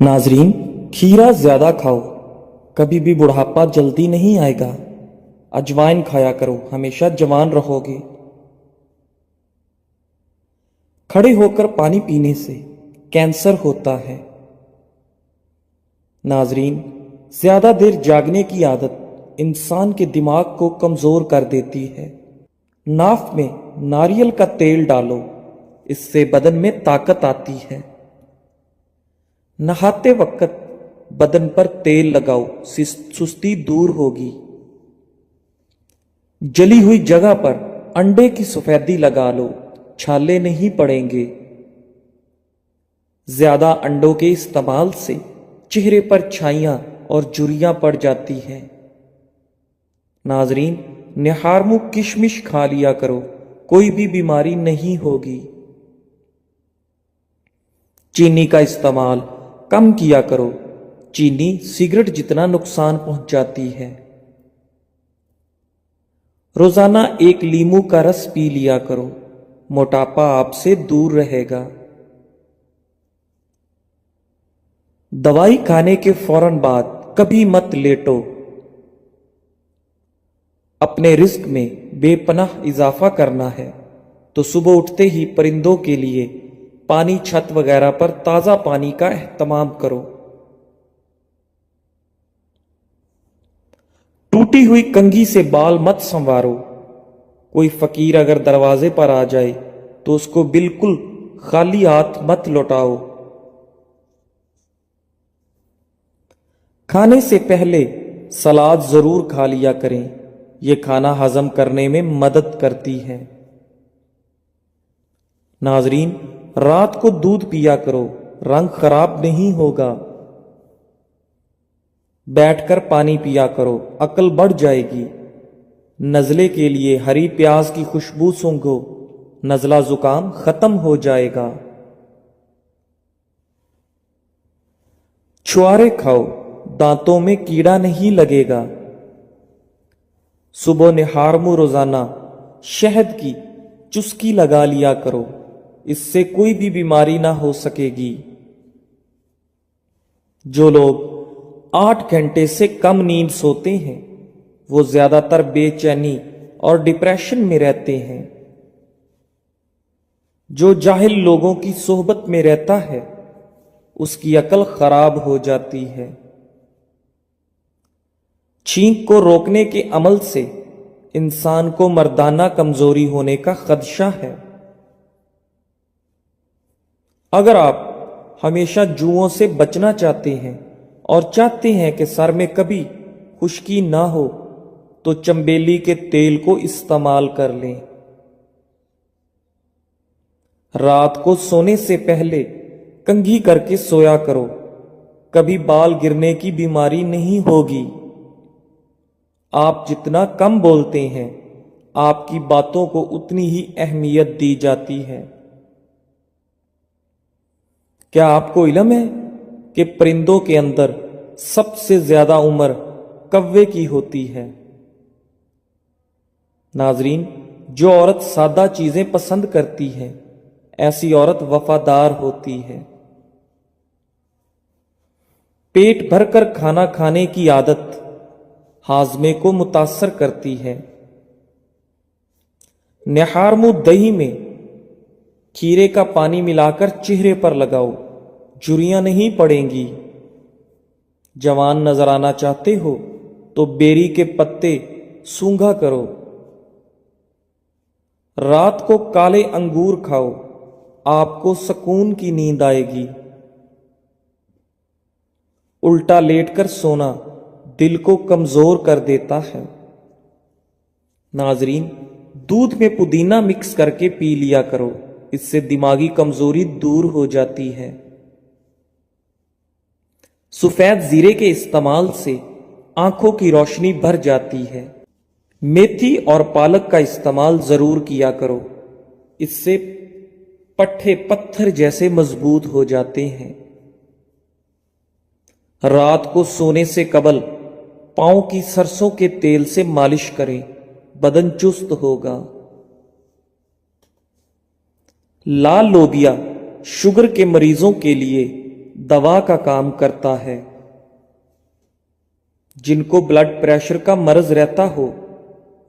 नाजरीन, खीरा ज्यादा खाओ, कभी भी बुढ़ापा जल्दी नहीं आएगा। अजवाइन खाया करो, हमेशा जवान रहोगे। खड़े होकर पानी पीने से कैंसर होता है। नाजरीन, ज्यादा देर जागने की आदत इंसान के दिमाग को कमजोर कर देती है। नाक में नारियल का तेल डालो, इससे बदन में ताकत आती है। नहाते वक्त बदन पर तेल लगाओ, सुस्ती दूर होगी। जली हुई जगह पर अंडे की सफेदी लगा लो, छाले नहीं पड़ेंगे। ज्यादा अंडों के इस्तेमाल से चेहरे पर छाइयां और झुर्रियां पड़ जाती हैं। नाजरीन, निहारमू किशमिश खा लिया करो, कोई भी बीमारी नहीं होगी। चीनी का इस्तेमाल कम किया करो, चीनी सिगरेट जितना नुकसान पहुंचाती है। रोजाना एक लीमू का रस पी लिया करो, मोटापा आपसे दूर रहेगा। दवाई खाने के फौरन बाद कभी मत लेटो। अपने रिस्क में बेपनाह इजाफा करना है तो सुबह उठते ही परिंदों के लिए पानी, छत वगैरह पर ताजा पानी का एहतमाम करो। टूटी हुई कंघी से बाल मत संवारो। कोई फकीर अगर दरवाजे पर आ जाए तो उसको बिल्कुल खाली हाथ मत लौटाओ। खाने से पहले सलाद जरूर खा लिया करें, यह खाना हजम करने में मदद करती है। नाजरीन, रात को दूध पिया करो, रंग खराब नहीं होगा। बैठकर पानी पिया करो, अकल बढ़ जाएगी। नजले के लिए हरी प्याज की खुशबू सूंघो, नजला जुकाम खत्म हो जाएगा। छुआरे खाओ, दांतों में कीड़ा नहीं लगेगा। सुबह निहारमू रोजाना शहद की चुस्की लगा लिया करो, इससे कोई भी बीमारी ना हो सकेगी। जो लोग 8 घंटे से कम नींद सोते हैं वो ज्यादातर बेचैनी और डिप्रेशन में रहते हैं। जो जाहिल लोगों की सोहबत में रहता है उसकी अकल खराब हो जाती है। छींक को रोकने के अमल से इंसान को मर्दाना कमजोरी होने का खदशा है। अगर आप हमेशा जुओं से बचना चाहते हैं और चाहते हैं कि सर में कभी खुश्की ना हो तो चंबेली के तेल को इस्तेमाल कर लें। रात को सोने से पहले कंघी करके सोया करो, कभी बाल गिरने की बीमारी नहीं होगी। आप जितना कम बोलते हैं आपकी बातों को उतनी ही अहमियत दी जाती है। क्या आपको इल्म है कि परिंदों के अंदर सबसे ज्यादा उम्र कव्वे की होती है? नाजरीन, जो औरत सादा चीजें पसंद करती है ऐसी औरत वफादार होती है। पेट भरकर खाना खाने की आदत हाजमे को मुतासर करती है। निहारमू दही में खीरे का पानी मिलाकर चेहरे पर लगाओ, झुर्रियां नहीं पड़ेंगी। जवान नजर आना चाहते हो तो बेरी के पत्ते सूंघा करो। रात को काले अंगूर खाओ, आपको सुकून की नींद आएगी। उल्टा लेटकर सोना दिल को कमजोर कर देता है। नाजरीन, दूध में पुदीना मिक्स करके पी लिया करो, इससे दिमागी कमजोरी दूर हो जाती है। सफेद जीरे के इस्तेमाल से आंखों की रोशनी भर जाती है। मेथी और पालक का इस्तेमाल जरूर किया करो, इससे पट्टे पत्थर जैसे मजबूत हो जाते हैं। रात को सोने से कबल पांव की सरसों के तेल से मालिश करें, बदन चुस्त होगा। लाल लोबिया शुगर के मरीजों के लिए दवा का काम करता है। जिनको ब्लड प्रेशर का मर्ज रहता हो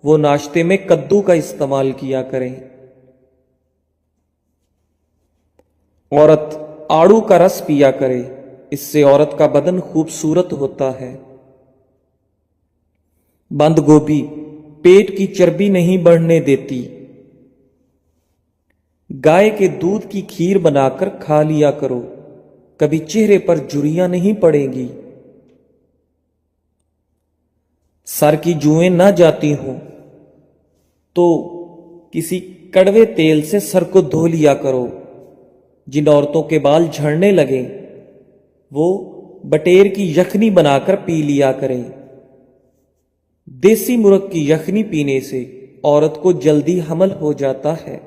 वो नाश्ते में कद्दू का इस्तेमाल किया करें। औरत आड़ू का रस पिया करे, इससे औरत का बदन खूबसूरत होता है। बंद गोभी पेट की चर्बी नहीं बढ़ने देती। गाय के दूध की खीर बनाकर खा लिया करो, कभी चेहरे पर झुर्रियां नहीं पड़ेंगी। सर की जुएं ना जाती हों तो किसी कड़वे तेल से सर को धो लिया करो। जिन औरतों के बाल झड़ने लगे वो बटेर की यखनी बनाकर पी लिया करें। देसी मुर्ग की यखनी पीने से औरत को जल्दी हमल हो जाता है।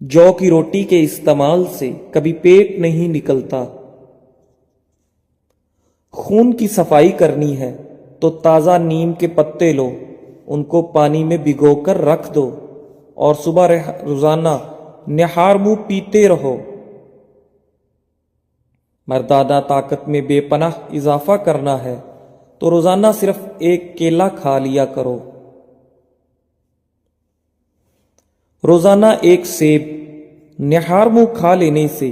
जौ की रोटी के इस्तेमाल से कभी पेट नहीं निकलता। खून की सफाई करनी है तो ताजा नीम के पत्ते लो, उनको पानी में भिगोकर रख दो और सुबह रोजाना निहार मुंह पीते रहो। मर्दाना ताकत में बेपनाह इजाफा करना है तो रोजाना सिर्फ एक केला खा लिया करो। रोजाना एक सेब निहार मुंह खा लेने से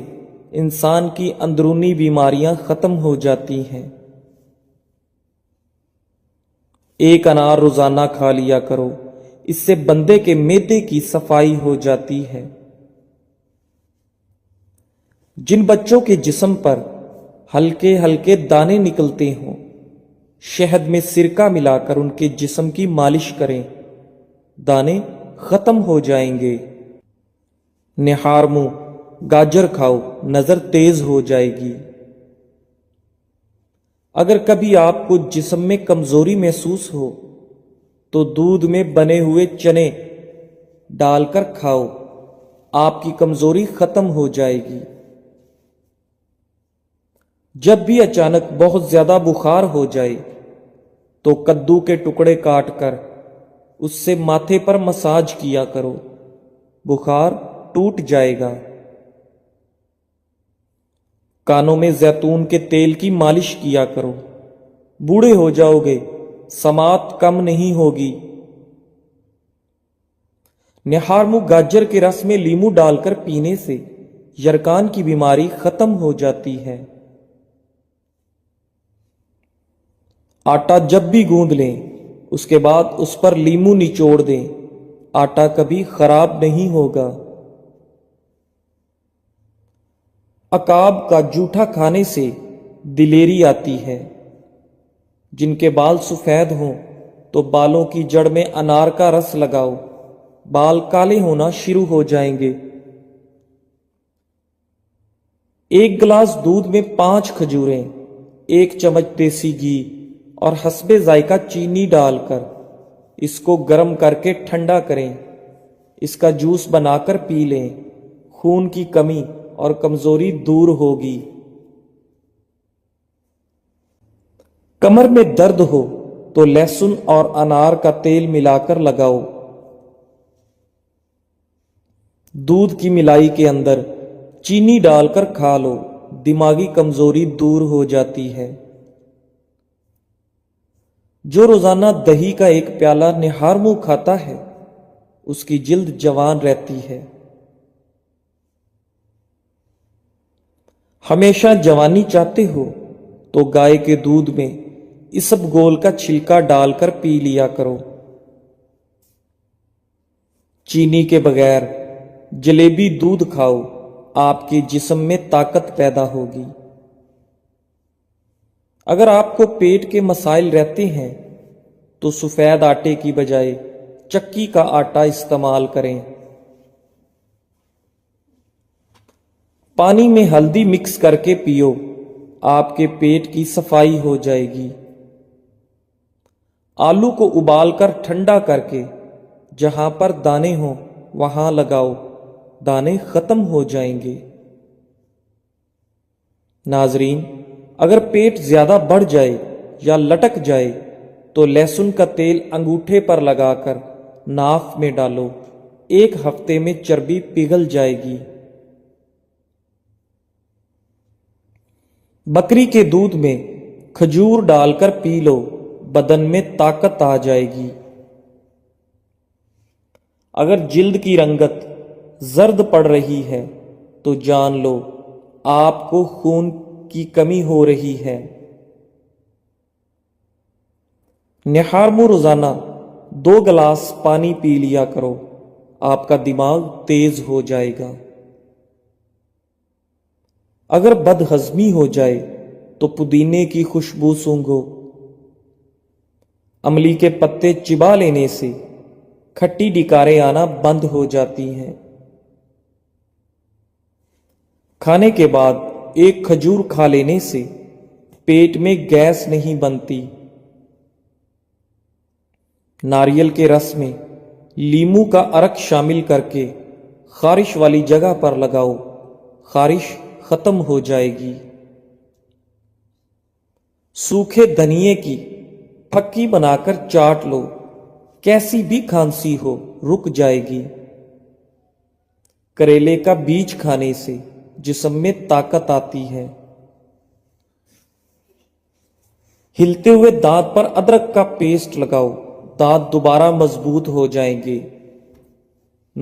इंसान की अंदरूनी बीमारियां खत्म हो जाती हैं। एक अनार रोजाना खा लिया करो, इससे बंदे के मैदे की सफाई हो जाती है। जिन बच्चों के जिस्म पर हल्के हल्के दाने निकलते हों, शहद में सिरका मिलाकर उनके जिस्म की मालिश करें, दाने खत्म हो जाएंगे। निहार मुंह गाजर खाओ, नजर तेज हो जाएगी। अगर कभी आपको जिस्म में कमजोरी महसूस हो तो दूध में बने हुए चने डालकर खाओ, आपकी कमजोरी खत्म हो जाएगी। जब भी अचानक बहुत ज्यादा बुखार हो जाए तो कद्दू के टुकड़े काटकर उससे माथे पर मसाज किया करो, बुखार टूट जाएगा। कानों में जैतून के तेल की मालिश किया करो, बूढ़े हो जाओगे, समात कम नहीं होगी। निहार मुंह गाजर के रस में लीमू डालकर पीने से यरकान की बीमारी खत्म हो जाती है। आटा जब भी गूंद लें उसके बाद उस पर लीमू निचोड़ दें, आटा कभी खराब नहीं होगा। अकाब का जूठा खाने से दिलेरी आती है। जिनके बाल सफेद हों तो बालों की जड़ में अनार का रस लगाओ, बाल काले होना शुरू हो जाएंगे। एक गिलास दूध में 5 खजूरें, 1 चम्मच देसी घी और हस्बे जायका चीनी डालकर इसको गर्म करके ठंडा करें। इसका जूस बनाकर पी लें, खून की कमी और कमजोरी दूर होगी। कमर में दर्द हो तो लहसुन और अनार का तेल मिलाकर लगाओ। दूध की मिलाई के अंदर चीनी डालकर खा लो, दिमागी कमजोरी दूर हो जाती है। जो रोजाना दही का एक प्याला निहार मुंह खाता है उसकी जिल्द जवान रहती है। हमेशा जवानी चाहते हो तो गाय के दूध में इसबगोल का छिलका डालकर पी लिया करो। चीनी के बगैर जलेबी दूध खाओ, आपके जिस्म में ताकत पैदा होगी। अगर आपको पेट के मसाइल रहते हैं तो सफेद आटे की बजाय चक्की का आटा इस्तेमाल करें। पानी में हल्दी मिक्स करके पियो, आपके पेट की सफाई हो जाएगी। आलू को उबालकर ठंडा करके जहां पर दाने हों वहां लगाओ, दाने खत्म हो जाएंगे। नाजरीन, अगर पेट ज्यादा बढ़ जाए या लटक जाए तो लहसुन का तेल अंगूठे पर लगाकर नाक में डालो, 1 हफ्ते में चर्बी पिघल जाएगी। बकरी के दूध में खजूर डालकर पी लो, बदन में ताकत आ जाएगी। अगर जिल्द की रंगत जर्द पड़ रही है तो जान लो आपको खून की कमी हो रही है। निहारमो रोजाना 2 गिलास पानी पी लिया करो, आपका दिमाग तेज हो जाएगा। अगर बदहजमी हो जाए तो पुदीने की खुशबू सूंघो। अमली के पत्ते चिबा लेने से खट्टी डिकारें आना बंद हो जाती हैं। खाने के बाद 1 खजूर खा लेने से पेट में गैस नहीं बनती। नारियल के रस में लीमू का अर्क शामिल करके खारिश वाली जगह पर लगाओ, खारिश खत्म हो जाएगी। सूखे धनिए की फक्की बनाकर चाट लो, कैसी भी खांसी हो रुक जाएगी। करेले का बीज खाने से जिस्म में ताकत आती है। हिलते हुए दांत पर अदरक का पेस्ट लगाओ, दांत दोबारा मजबूत हो जाएंगे।